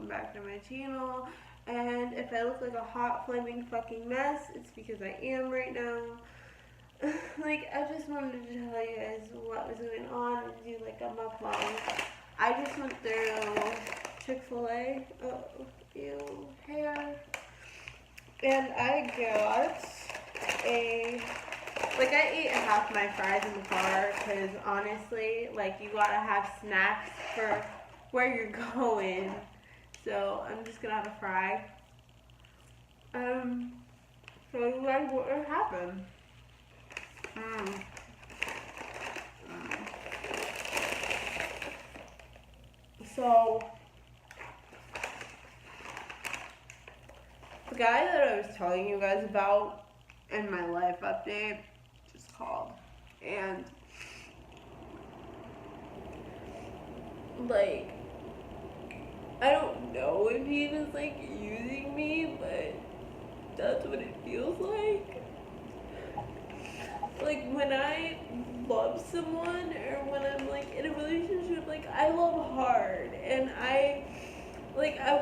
welcome back to my channel. And if I look like a hot flaming fucking mess, it's because I am right now. Like, I just wanted to tell you guys what was going on and do like a mukbang. I just went through Chick-fil-A. Oh, ew, hair. And I got I ate half my fries in the car because honestly, like, you gotta have snacks for where you're going. So I'm just gonna have a fry. So you guys what happened. So the guy that I was telling you guys about in my life update just called, and like, I don't know if he was like using me, but that's what it feels like. Like, when I love someone or when I'm like in a relationship, like, I love hard, and I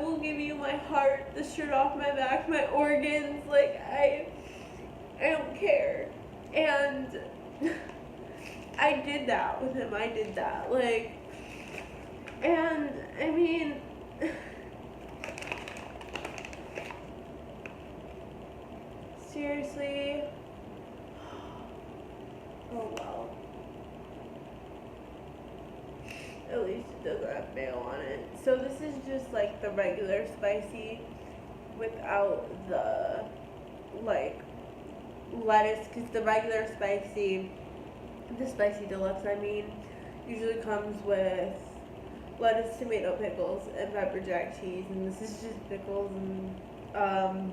will give you my heart, the shirt off my back, my organs, like, I don't care. And I did that with him. I did that, like, and I mean, seriously. Oh well. At least it doesn't have mayo on it. So this is just like the regular spicy without the like lettuce, because the regular spicy, the spicy deluxe I mean, usually comes with lettuce, tomato, pickles, and pepper jack cheese, and this is just pickles and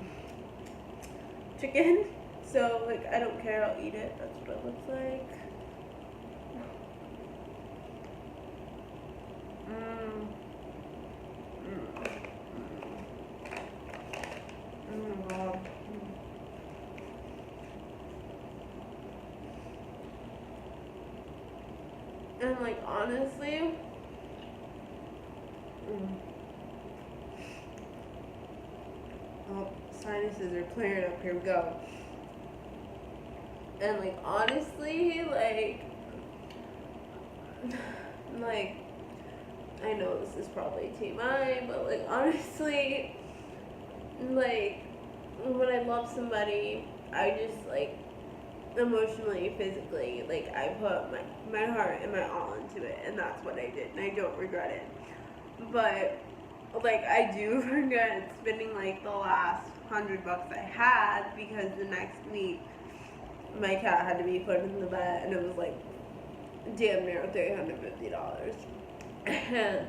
chicken. So, like, I don't care, I'll eat it. That's what it looks like. Oh my god. And, like, honestly, oh, sinuses are clearing up. Here we go. And, like, honestly, like, I know this is probably TMI, but, like, honestly, like, when I love somebody, I just, like, emotionally, physically, like, I put my heart and my all into it, and that's what I did, and I don't regret it. But, like, I do regret spending, like, the last $100 I had, because the next week, my cat had to be put in the vet, and it was like damn near $350. And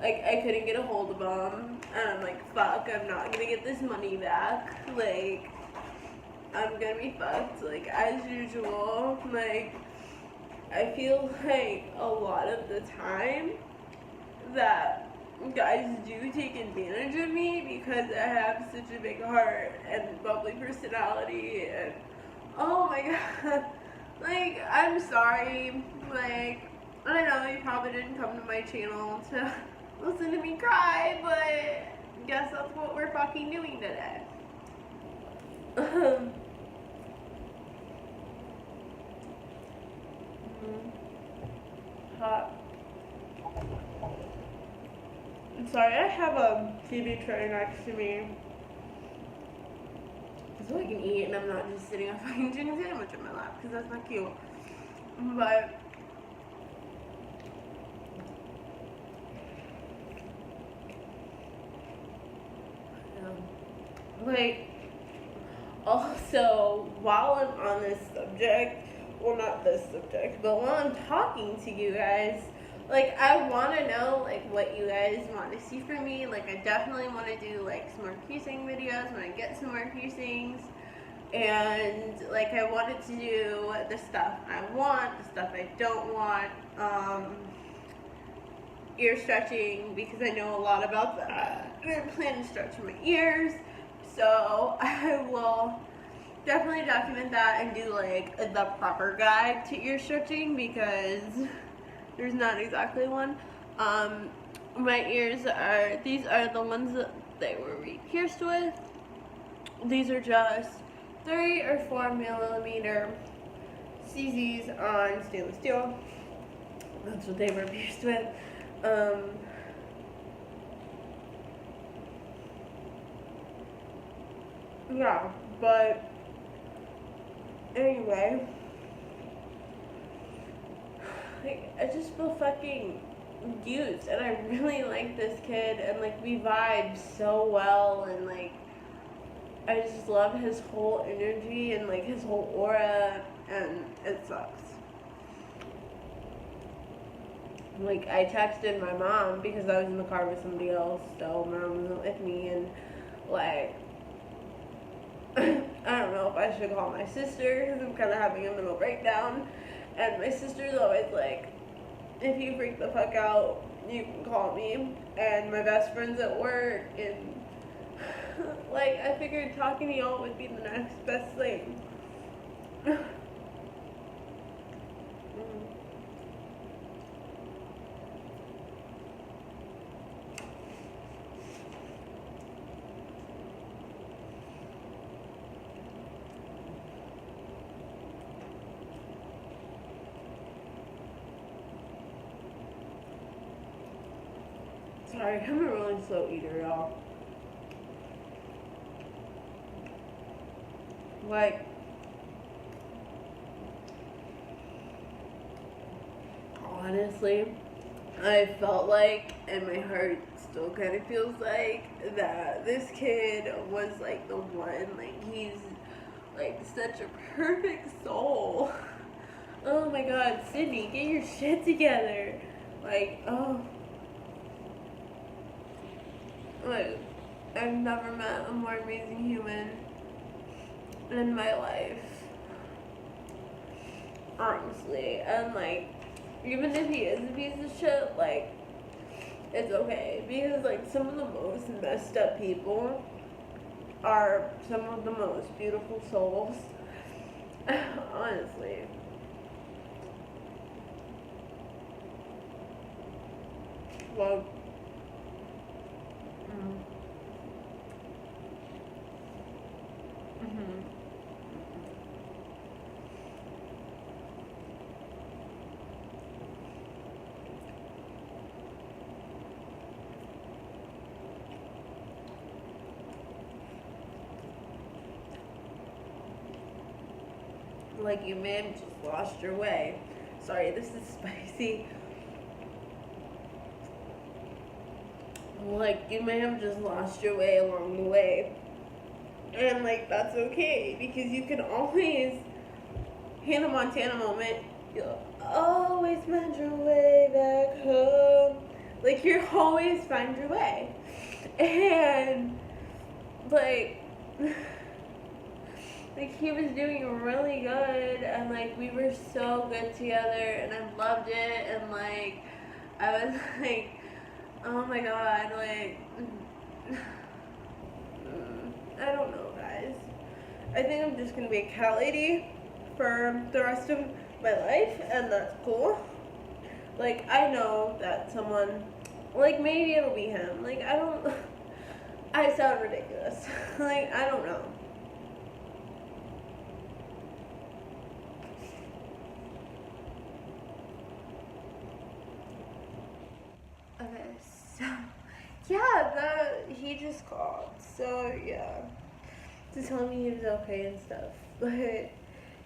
like, I couldn't get a hold of him, and I'm like, fuck, I'm not gonna get this money back. Like, I'm gonna be fucked, like, as usual. Like, I feel like a lot of the time that guys do take advantage of me because I have such a big heart and bubbly personality, and oh my god, like, I'm sorry, like, I know you probably didn't come to my channel to listen to me cry, but guess that's what we're fucking doing today. Hot. I'm sorry, I have a TV tray next to me so I can eat, and I'm not just sitting a fucking chicken sandwich in my lap, because that's not cute. But like, also, while I'm on this subject, well, not this subject, but while I'm talking to you guys, like, I want to know, like, what you guys want to see from me. Like, I definitely want to do, like, some more piercing videos when I get some more piercings. And, like, I wanted to do the stuff I want, the stuff I don't want. Ear stretching, because I know a lot about that. And I plan to stretch my ears. So, I will definitely document that and do, like, the proper guide to ear stretching, because there's not exactly one. my ears are, these are the ones that they were re-pierced with. These are just 3 or 4 millimeter CZs on stainless steel. That's what they were pierced with. Yeah, but anyway, like, I just feel fucking used, and I really like this kid, and like we vibe so well, and like I just love his whole energy and like his whole aura, and it sucks. Like, I texted my mom because I was in the car with somebody else, so my mom wasn't with me, and like I don't know if I should call my sister because I'm kind of having a mental breakdown, and my sister's always like, if you freak the fuck out, you can call me, and my best friend's at work, and like, I figured talking to y'all would be the next best thing. Sorry, I'm a really slow eater, y'all. Like, honestly, I felt like, and my heart still kind of feels like, that this kid was like the one. Like, he's like such a perfect soul. Oh my god, Cydney, get your shit together. Like, oh. Like, I've never met a more amazing human in my life, honestly. And like, even if he is a piece of shit, like, it's okay, because like some of the most messed up people are some of the most beautiful souls. Honestly. Well, like, you may have just lost your way. Sorry, this is spicy. Like, you may have just lost your way along the way. And like, that's okay, because you can always, Hannah Montana moment, you'll always find your way back home. Like, you'll always find your way. And like, like, he was doing really good, and like, we were so good together, and I loved it, and like, I was like, oh my god, like, I don't know, guys. I think I'm just gonna be a cat lady for the rest of my life, and that's cool. Like, I know that someone, like, maybe it'll be him. Like, I don't, I sound ridiculous. Like, I don't know. Okay, so, yeah, he just called, so, yeah, to tell me he was okay and stuff, but,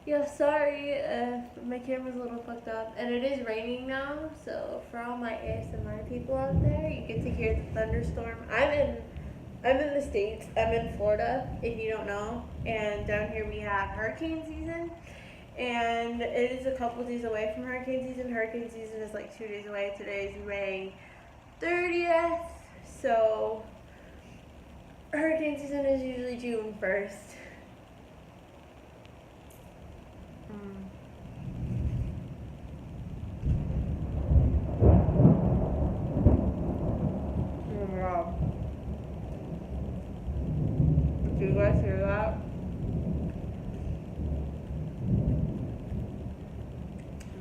yeah, sorry if my camera's a little fucked up, and it is raining now, so for all my ASMR people out there, you get to hear the thunderstorm. I'm in the States, I'm in Florida, if you don't know, and down here we have hurricane season, and it is a couple days away from hurricane season. Hurricane season is like 2 days away. Today's May 30th, so hurricane season is usually June 1st. Oh my god. Do you guys hear that?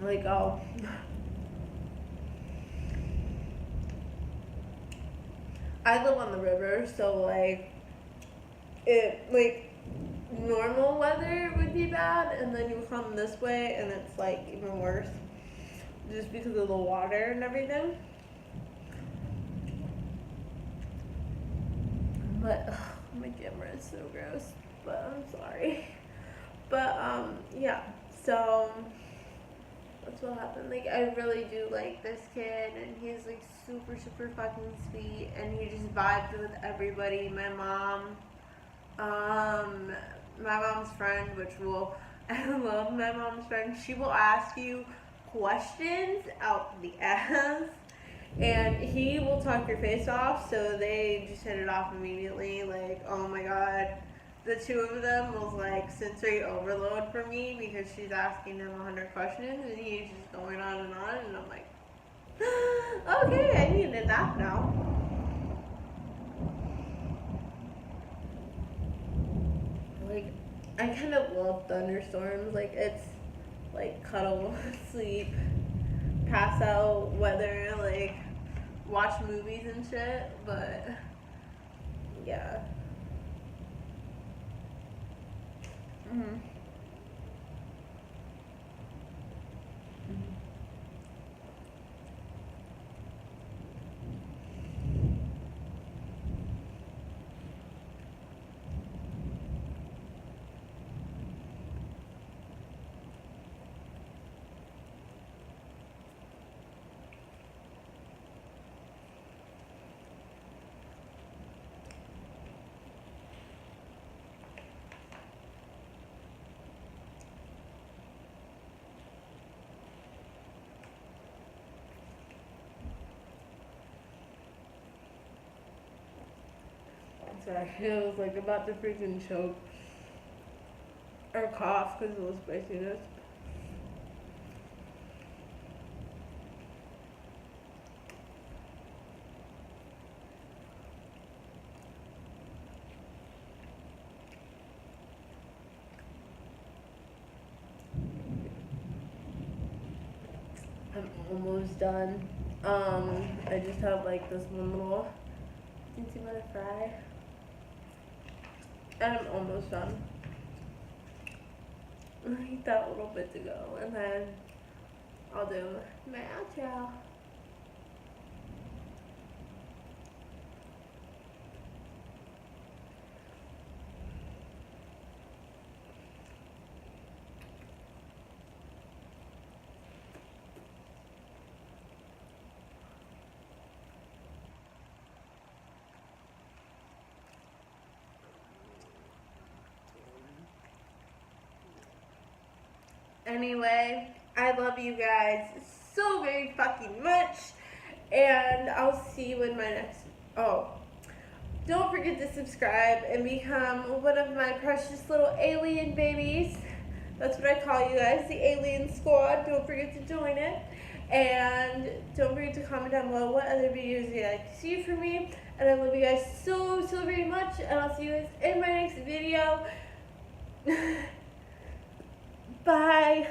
Like, oh. I live on the river, so like normal weather would be bad, and then you come this way and it's like even worse, just because of the water and everything. But my camera is so gross, but I'm sorry. But yeah, so that's what happened. Like, I really do like this kid, and he's like super super fucking sweet, and he just vibes with everybody. My mom's friend, which will I love my mom's friend. She will ask you questions out the ass, and he will talk your face off. So they just hit it off immediately. Like, oh my god, the two of them was like sensory overload for me, because she's asking him 100 questions and he's just going on, and I'm like, okay, I need a nap now. Like, I kind of love thunderstorms. Like, it's like cuddle, sleep, pass out weather, like watch movies and shit. But yeah. Mhm. Sorry, I was like about to freaking choke or cough because of the spiciness. I'm almost done. I just have like this one little teensy bit of fry, and I'm almost done. I eat that little bit to go, and then I'll do my outro. Anyway, I love you guys so very fucking much, and I'll see you in my next. Oh, don't forget to subscribe and become one of my precious little alien babies. That's what I call you guys, the alien squad. Don't forget to join it, and don't forget to comment down below what other videos you'd like to see from me. And I love you guys so very much, and I'll see you guys in my next video. Bye.